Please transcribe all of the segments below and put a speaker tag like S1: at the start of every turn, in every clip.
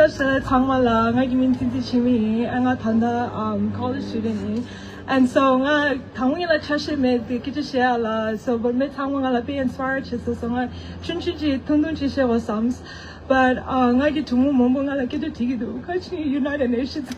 S1: Tangmala, I mean Chimi, and I Tanda college student. And so I Tangwila Chashi made the Kitchella, so but me Tangwala be inspired to so I Chinchi Tundunchi Shewa Sams. But I get to move Mombunga like it to Kachni United Nations.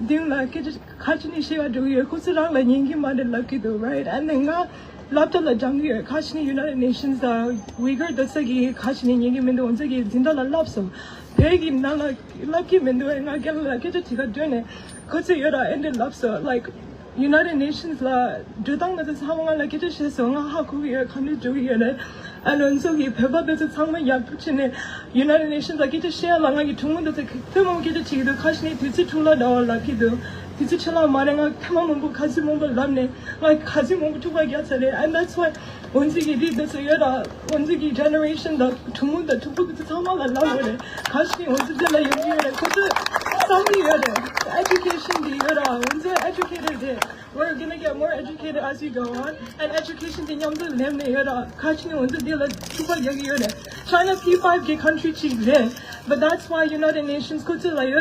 S1: Doing like Kachni Shiva do you Kusura like Yinki Mother Lucky do, right? And then Lapta la Jangi, Kachni United Nations, Uyghur, the Sagi, Kachni Yinki Mendo, and Sagi, Zindala Lopso. Peggy Nala Lucky Mendo, and I get like it to doing it. Kutsayura ended Lopso, like United Nations la Judang that is how I like it to Shesonga, how could we come to do it? And so he peppered the Tama Yapuchin, United Nations like it to share along like two months, the moment get to the Kashni to Tula or lucky do. Tichula Maranga, Kamambu Kazimumba Lamne, like Kazimumbu to yesterday, and that's why once he did the Sayada, once he generation the Tumu, the Tupu, the Tamala Love, Kashni was the education, once they're educated, we're gonna get more educated as we go on, and education the young Lemne, Kashni was the deal of Tupa Yagi. China's P5 country chief there, but that's why United Nations could say like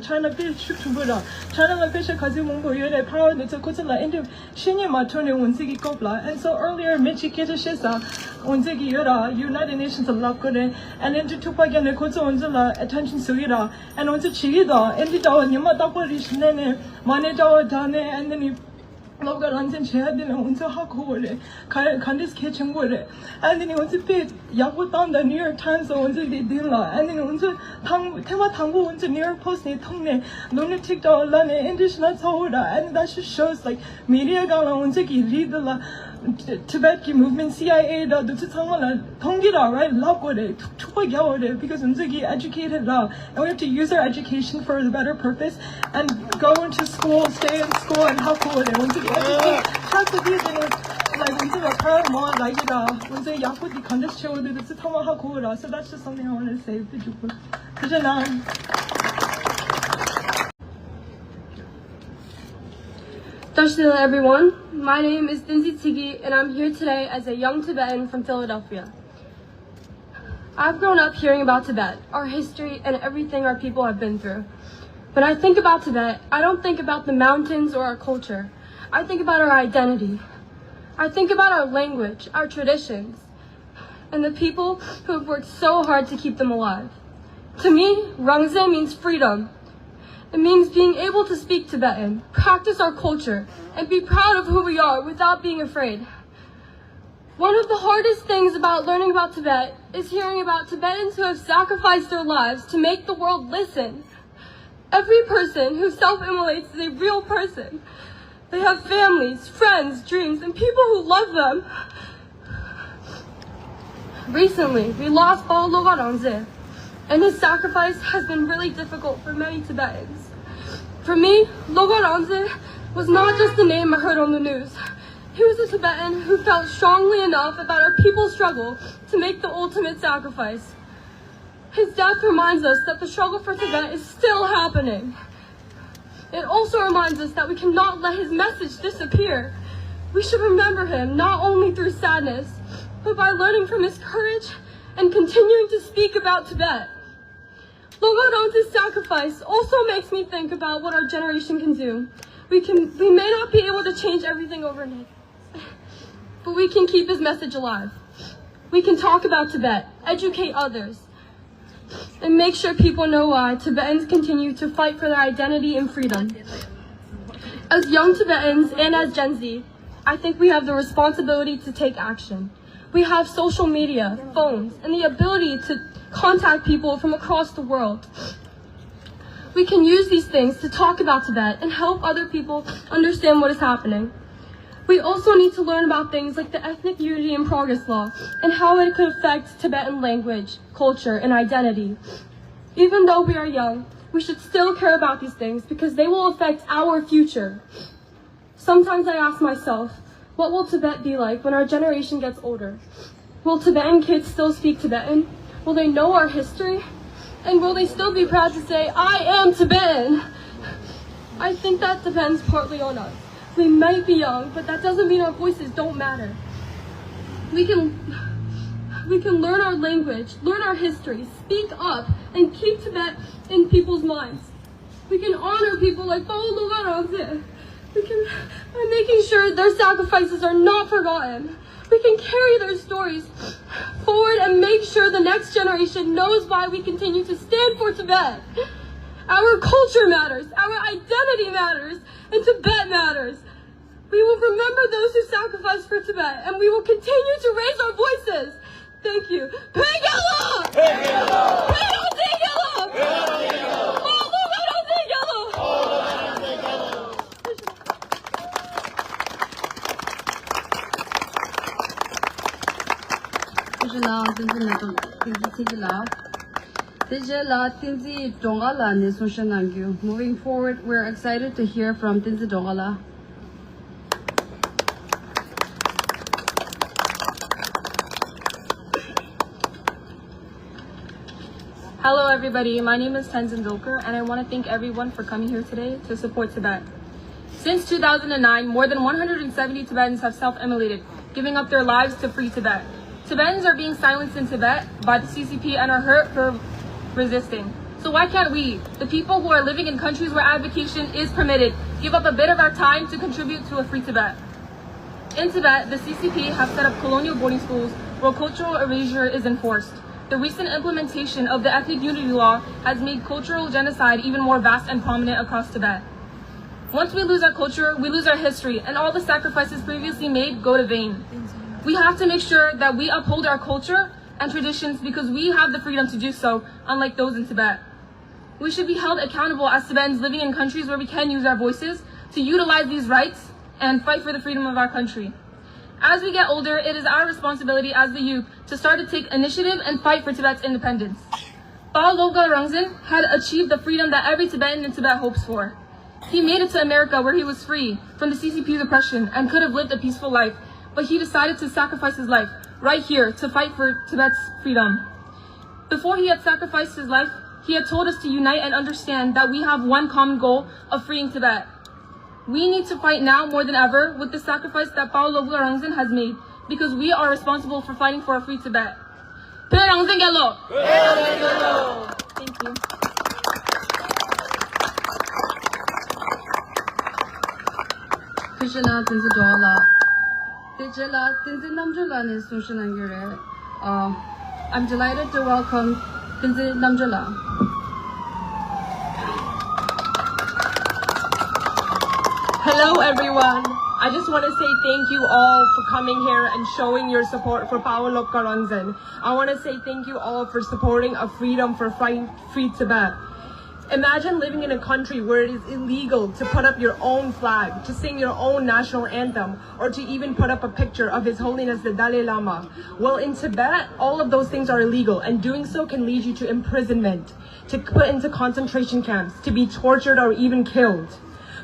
S1: China fish to Buddha. China fish Kazimumbo power that's a Kutala into Shinya Matone Wunzigi Kopla. And so earlier Michi Kitashisa Wunzigi United Nations of Lakode and into Tupagan Kutsu Unzilla attention Suira and onto Chida, and the Dawa Yamata Nene, Manedawa Dane, and then you Loga London Chad and Unza Hakore, Candice Kitchen wood. And then he wants to pay Yakutan, the New York Times, or Unza Dilla, and then Unza Tema Tango, Unza New York Post, Tongue, Lunatic Dollar, English Natsoda, and that just shows like media Gala Unzaki, lead the Tibet movement, CIA, the Tangala, Tongira, right? Lakode, Tupagawade, because Unzagi educated law, and we have to use our education for the better purpose and go into school, stay in school, and help with it. Unzagi educate, have to be like Unzagi Paramount, like it, Unzagi Yakuti Kandis show that it's a Tomahawk, so that's just something I want to say.
S2: Dashila everyone, my name is Dinzi Tigi and I'm here today as a young Tibetan from Philadelphia. I've grown up hearing about Tibet, our history, and everything our people have been through. When I think about Tibet, I don't think about the mountains or our culture. I think about our identity. I think about our language, our traditions, and the people who have worked so hard to keep them alive. To me, Rangze means freedom. It means being able to speak Tibetan, practice our culture, and be proud of who we are without being afraid. One of the hardest things about learning about Tibet is hearing about Tibetans who have sacrificed their lives to make the world listen. Every person who self-immolates is a real person. They have families, friends, dreams, and people who love them. Recently, we lost Paul Loga Rangze, and his sacrifice has been really difficult for many Tibetans. For me, Loga Rangze was not just a name I heard on the news. He was a Tibetan who felt strongly enough about our people's struggle to make the ultimate sacrifice. His death reminds us that the struggle for Tibet is still happening. It also reminds us that we cannot let his message disappear. We should remember him not only through sadness, but by learning from his courage and continuing to speak about Tibet. Loga Rangze's sacrifice also makes me think about what our generation can do. We may not be able to change everything overnight, but we can keep his message alive. We can talk about Tibet, educate others, and make sure people know why Tibetans continue to fight for their identity and freedom. As young Tibetans and as Gen Z, I think we have the responsibility to take action. We have social media, phones, and the ability to contact people from across the world. We can use these things to talk about Tibet and help other people understand what is happening. We also need to learn about things like the Ethnic Unity and Progress Law and how it could affect Tibetan language, culture, and identity. Even though we are young, we should still care about these things because they will affect our future. Sometimes I ask myself, what will Tibet be like when our generation gets older? Will Tibetan kids still speak Tibetan? Will they know our history? And will they still be proud to say, I am Tibetan? I think that depends partly on us. We might be young, but that doesn't mean our voices don't matter. We can we can learn our language, learn our history, speak up, and keep Tibet in people's minds. We can honor people like Paul Logarangze. By making sure their sacrifices are not forgotten. We can carry their stories forward and make sure the next generation knows why we continue to stand for Tibet. Our culture matters, our identity matters, and Tibet matters. We will remember those who sacrificed for Tibet, and we will continue to raise our voices. Thank you. Pegela! Pegela! Pegela! Pegela!
S3: Moving forward, we're excited to hear from Tinzi Dongala.
S2: Hello everybody, my name is Tenzin Dolker and I want to thank everyone for coming here today to support Tibet. Since 2009, more than 170 Tibetans have self-immolated, giving up their lives to free Tibet. Tibetans are being silenced in Tibet by the CCP and are hurt for resisting. So why can't we, the people who are living in countries where advocation is permitted, give up a bit of our time to contribute to a free Tibet? In Tibet, the CCP have set up colonial boarding schools where cultural erasure is enforced. The recent implementation of the ethnic unity law has made cultural genocide even more vast and prominent across Tibet. Once we lose our culture, we lose our history, and all the sacrifices previously made go to vain. We have to make sure that we uphold our culture and traditions because we have the freedom to do so, unlike those in Tibet. We should be held accountable as Tibetans living in countries where we can use our voices to utilize these rights and fight for the freedom of our country. As we get older, it is our responsibility as the youth to start to take initiative and fight for Tibet's independence. Ba Loga Rangzin had achieved the freedom that every Tibetan in Tibet hopes for. He made it to America where he was free from the CCP's oppression and could have lived a peaceful life, but he decided to sacrifice his life right here to fight for Tibet's freedom. Before he had sacrificed his life, he had told us to unite and understand that we have one common goal of freeing Tibet. We need to fight now more than ever with the sacrifice that Ba Loga Rangzin has made because we are responsible for fighting for a free Tibet. Thank you.
S3: Krishna Tinzi Dongala. Tinzi Namjola is social angere. I'm delighted to welcome Tinzi Namjola.
S1: Hello everyone. I just want to say thank you all for coming here and showing your support for Ba Loga Rangzin. I want to say thank you all for supporting a freedom for free Tibet. Imagine living in a country where it is illegal to put up your own flag, to sing your own national anthem, or to even put up a picture of His Holiness the Dalai Lama. Well, in Tibet, all of those things are illegal, and doing so can lead you to imprisonment, to put into concentration camps, to be tortured or even killed.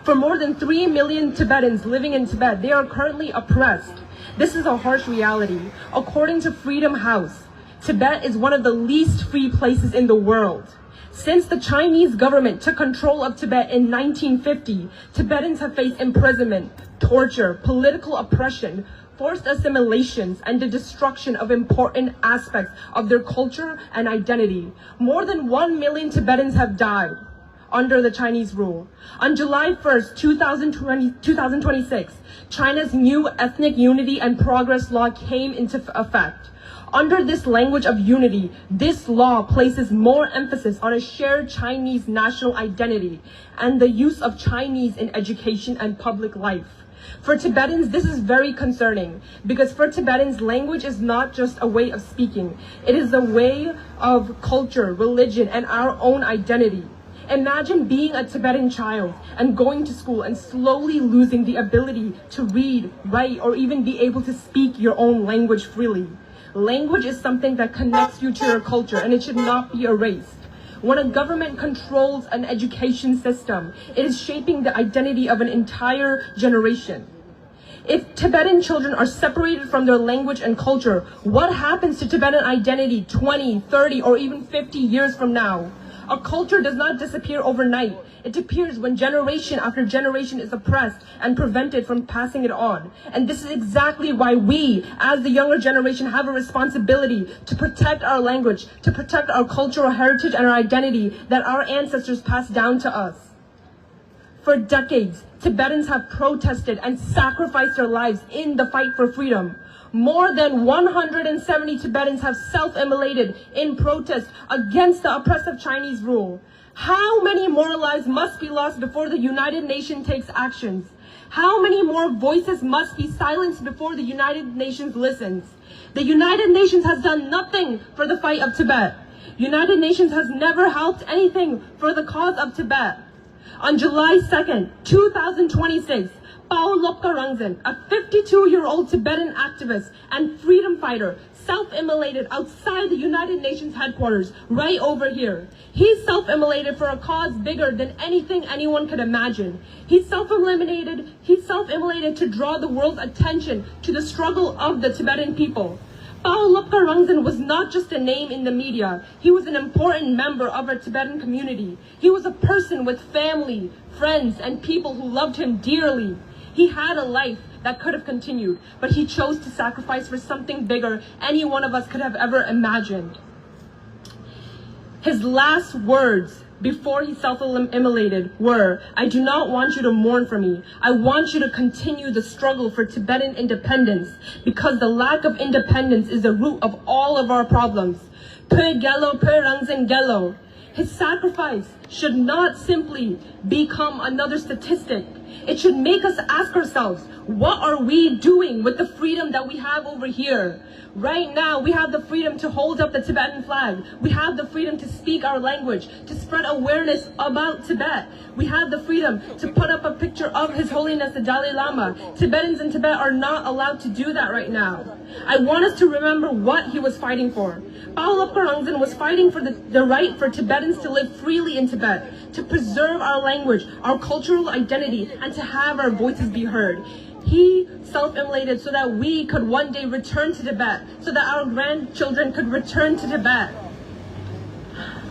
S1: For more than 3 million Tibetans living in Tibet, they are currently oppressed. This is a harsh reality. According to Freedom House, Tibet is one of the least free places in the world. Since the Chinese government took control of Tibet in 1950, Tibetans have faced imprisonment, torture, political oppression, forced assimilations, and the destruction of important aspects of their culture and identity. More than 1 million Tibetans have died under the Chinese rule. On July 1st, 2026, China's new Ethnic Unity and Progress Law came into effect. Under this language of unity, this law places more emphasis on a shared Chinese national identity and the use of Chinese in education and public life. For Tibetans, this is very concerning because for Tibetans, language is not just a way of speaking. It is a way of culture, religion, and our own identity. Imagine being a Tibetan child and going to school and slowly losing the ability to read, write, or even be able to speak your own language freely. Language is something that connects you to your culture and it should not be erased. When a government controls an education system, it is shaping the identity of an entire generation. If Tibetan children are separated from their language and culture, what happens to Tibetan identity 20, 30, or even 50 years from now? A culture does not disappear overnight. It appears when generation after generation is oppressed and prevented from passing it on. And this is exactly why we, as the younger generation, have a responsibility to protect our language, to protect our cultural heritage and our identity that our ancestors passed down to us. For decades, Tibetans have protested and sacrificed their lives in the fight for freedom. More than 170 Tibetans have self-immolated in protest against the oppressive Chinese rule. How many more lives must be lost before the United Nations takes actions? How many more voices must be silenced before the United Nations listens? The United Nations has done nothing for the fight of Tibet. United Nations has never helped anything for the cause of Tibet. On July 2nd, 2026, Pao Lopka Rangzin, a 52-year-old Tibetan activist and freedom fighter, self-immolated outside the United Nations headquarters, right over here. He self-immolated for a cause bigger than anything anyone could imagine. He self-immolated to draw the world's attention to the struggle of the Tibetan people. Pao Lopka Rangzin was not just a name in the media. He was an important member of our Tibetan community. He was a person with family, friends, and people who loved him dearly. He had a life that could have continued, but he chose to sacrifice for something bigger any one of us could have ever imagined. His last words before he self-immolated were, "I do not want you to mourn for me. I want you to continue the struggle for Tibetan independence, because the lack of independence is the root of all of our problems." Pe Gelo, Pe Rangzin Gelo. His sacrifice should not simply become another statistic. It should make us ask ourselves, what are we doing with the freedom that we have over here? Right now, we have the freedom to hold up the Tibetan flag. We have the freedom to speak our language, to spread awareness about Tibet. We have the freedom to put up a picture of His Holiness the Dalai Lama. Tibetans in Tibet are not allowed to do that right now. I want us to remember what he was fighting for. Pao Lopka Rangzin was fighting for the right for Tibetans to live freely in Tibet, to preserve our language, our cultural identity, and to have our voices be heard. He self-immolated so that we could one day return to Tibet, so that our grandchildren could return to Tibet.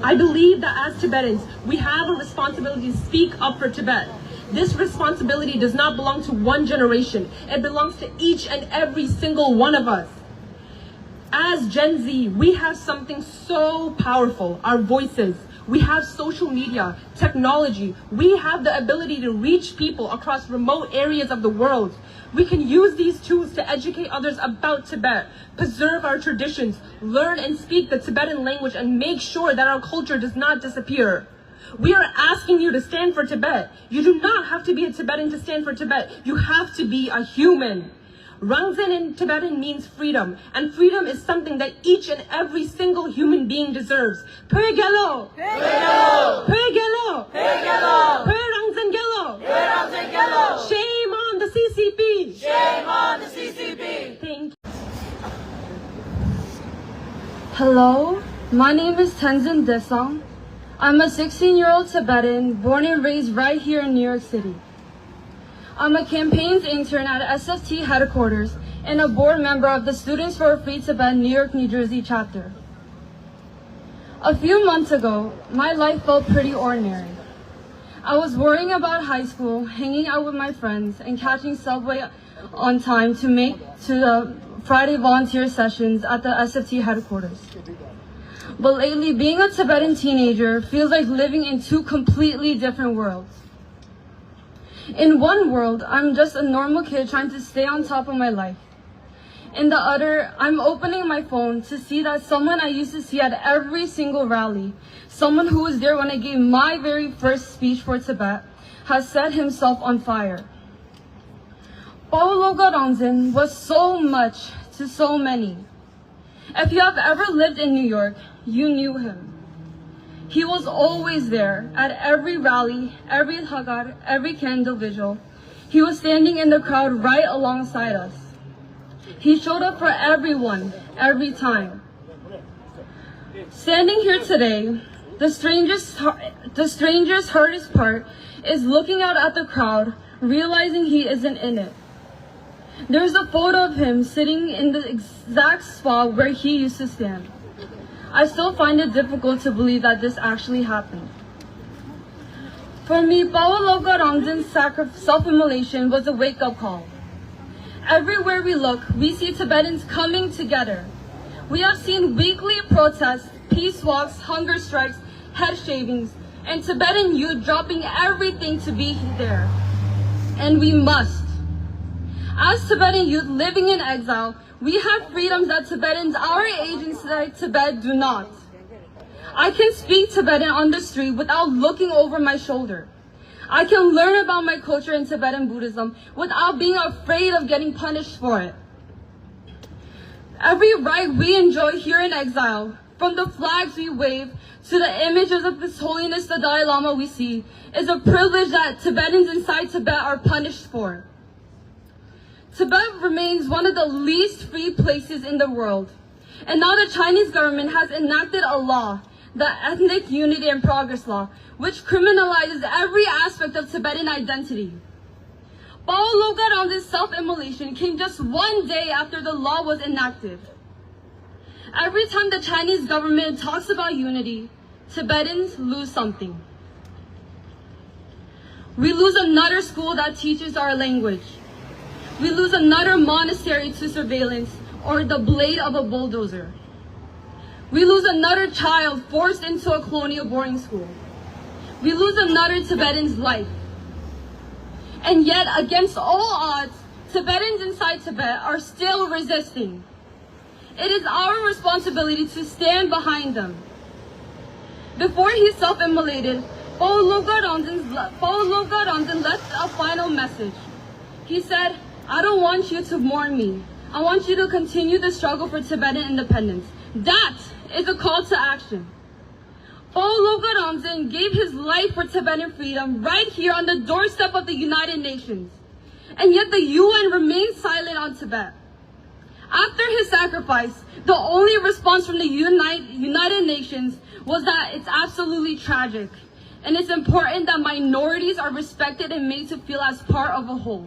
S1: I believe that as Tibetans, we have a responsibility to speak up for Tibet. This responsibility does not belong to one generation. It belongs to each and every single one of us. As Gen Z, we have something so powerful, our voices. We have social media, technology. We have the ability to reach people across remote areas of the world. We can use these tools to educate others about Tibet, preserve our traditions, learn and speak the Tibetan language, and make sure that our culture does not disappear. We are asking you to stand for Tibet. You do not have to be a Tibetan to stand for Tibet. You have to be a human. Rangzin in Tibetan means freedom, and freedom is something that each and every single human being deserves. Pe Gelo! Pe Gelo! Pe Gelo! Pe Gelo! Pe Rangzin Gelo! Pe Rangzin Gelo! Shame on the CCP! Shame on the CCP! Thank you.
S2: Hello, my name is Tenzin Desong. I'm a 16-year-old Tibetan born and raised right here in New York City. I'm a campaigns intern at SFT headquarters and a board member of the Students for a Free Tibet New York, New Jersey chapter. A few months ago, my life felt pretty ordinary. I was worrying about high school, hanging out with my friends, and catching subway on time to make to the Friday volunteer sessions at the SFT headquarters. But lately, being a Tibetan teenager feels like living in two completely different worlds. In one world, I'm just a normal kid trying to stay on top of my life. In the other, I'm opening my phone to see that someone I used to see at every single rally, someone who was there when I gave my very first speech for Tibet, has set himself on fire. Pao Lopka Rangzin was so much to so many. If you have ever lived in New York, you knew him. He was always there at every rally, every hagar, every candle vigil. He was standing in the crowd right alongside us. He showed up for everyone, every time. Standing here today, the strangest hardest part is looking out at the crowd, realizing he isn't in it. There's a photo of him sitting in the exact spot where he used to stand. I still find it difficult to believe that this actually happened. For me, Bawa Loga Rangzan's self-immolation was a wake-up call. Everywhere we look, we see Tibetans coming together. We have seen weekly protests, peace walks, hunger strikes, head shavings, and Tibetan youth dropping everything to be there. And we must. As Tibetan youth living in exile, we have freedoms that Tibetans our age inside Tibet do not. I can speak Tibetan on the street without looking over my shoulder. I can learn about my culture in Tibetan Buddhism without being afraid of getting punished for it. Every right we enjoy here in exile, from the flags we wave to the images of His Holiness the Dalai Lama we see, is a privilege that Tibetans inside Tibet are punished for. Tibet remains one of the least free places in the world. And now the Chinese government has enacted a law, the Ethnic Unity and Progress Law, which criminalizes every aspect of Tibetan identity. Bawa Loga Rangzan's self-immolation came just one day after the law was enacted. Every time the Chinese government talks about unity, Tibetans lose something. We lose another school that teaches our language. We lose another monastery to surveillance or the blade of a bulldozer. We lose another child forced into a colonial boarding school. We lose another Tibetan's life. And yet, against all odds, Tibetans inside Tibet are still resisting. It is our responsibility to stand behind them. Before he self-immolated, Bawa Loga Rangzan left a final message. He said, "I don't want you to mourn me. I want you to continue the struggle for Tibetan independence." That is a call to action. Bawa Loga Rangzan gave his life for Tibetan freedom right here on the doorstep of the United Nations. And yet the UN remains silent on Tibet. After his sacrifice, the only response from the United Nations was that it's absolutely tragic. And it's important that minorities are respected and made to feel as part of a whole.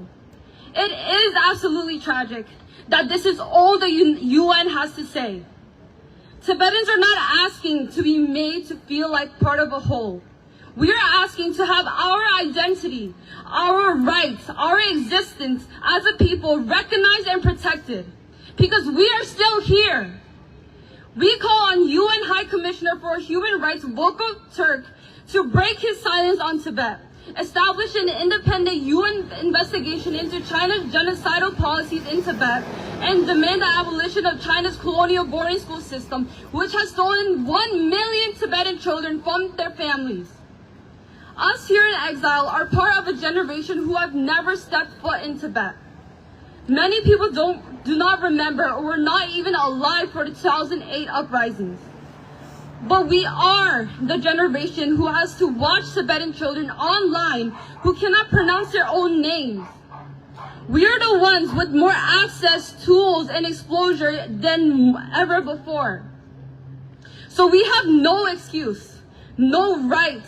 S2: It is absolutely tragic that this is all the UN has to say. Tibetans are not asking to be made to feel like part of a whole. We are asking to have our identity, our rights, our existence as a people recognized and protected. Because we are still here. We call on UN High Commissioner for Human Rights, Volker Turk, to break his silence on Tibet, establish an independent UN investigation into China's genocidal policies in Tibet, and demand the abolition of China's colonial boarding school system, which has stolen 1 million Tibetan children from their families. Us here in exile are part of a generation who have never stepped foot in Tibet. Many people do not remember or were not even alive for the 2008 uprisings. But we are the generation who has to watch Tibetan children online who cannot pronounce their own names. We are the ones with more access, tools, and exposure than ever before. So we have no excuse, no right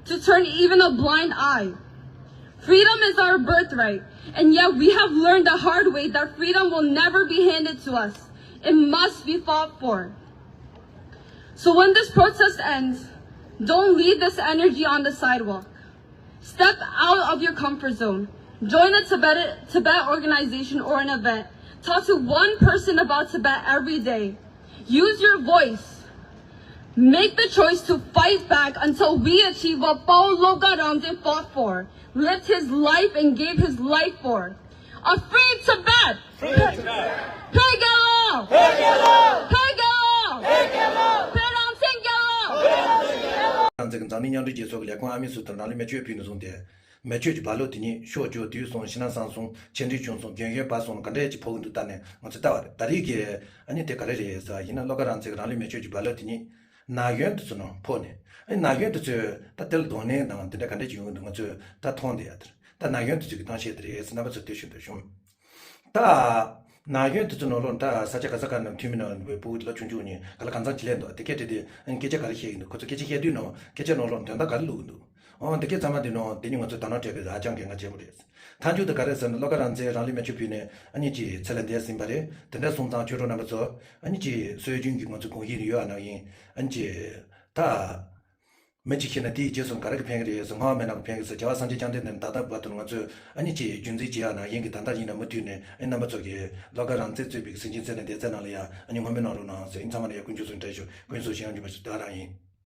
S2: to turn even a blind eye. Freedom is our birthright, and yet we have learned the hard way that freedom will never be handed to us. It must be fought for. So when this protest ends, don't leave this energy on the sidewalk. Step out of your comfort zone. Join a Tibet organization or an event. Talk to one person about Tibet every day. Use your voice. Make the choice to fight back until we achieve what Bawa Loga Rangzan fought for, lived his life and gave his life for. A free Tibet!
S4: Free Tibet!
S2: Pegalo!
S4: Pegalo!
S2: Pegalo!
S4: Pegalo!
S2: Perangtingalo!
S5: 这个张丽娘的结束个来看阿弥陀佛那里面绝品的中的，没绝就把老的呢，小就对送西南上送，前头穷送，边缘把送，刚才就跑很多单呢，我知道的，但是个俺你得干的嘞是吧？因为老个让这个那里面绝就把老的呢，哪远都是能跑呢，哎哪远都是他得了多呢，那等下刚才就用那个就他通的呀的，但哪远都这个当些的嘞是那么是对熊的熊，他 나게 듣노론 다 사자가 사간 팀이는 왜 보이라 충분히 갈라 간장 질렌도 티켓이 게제 가르치는 것도 게제 해도노 게제 노론 된다 갈루도 되게 자마디노 되는 것도 단어적이 아장경가 제물이었어 단주도 가르선 로가란제 라리메 주피네 아니지 챌린지 심바레 된다 송장 주로나면서 아니지 소유진기 먼저 공일이요 아니 아니지 다 매직이나 디제선 가르게 평일에서 마음에나 평일에서 저와 산지 장되는 다다 같은 거죠 아니지 준지지하나 연기 단단히나 못되네 옛날 저기 로가란제 주비 신진세는 대전알이야 아니 마음에나로나 인사만의 군주선 대죠 군수 시간 좀 따라이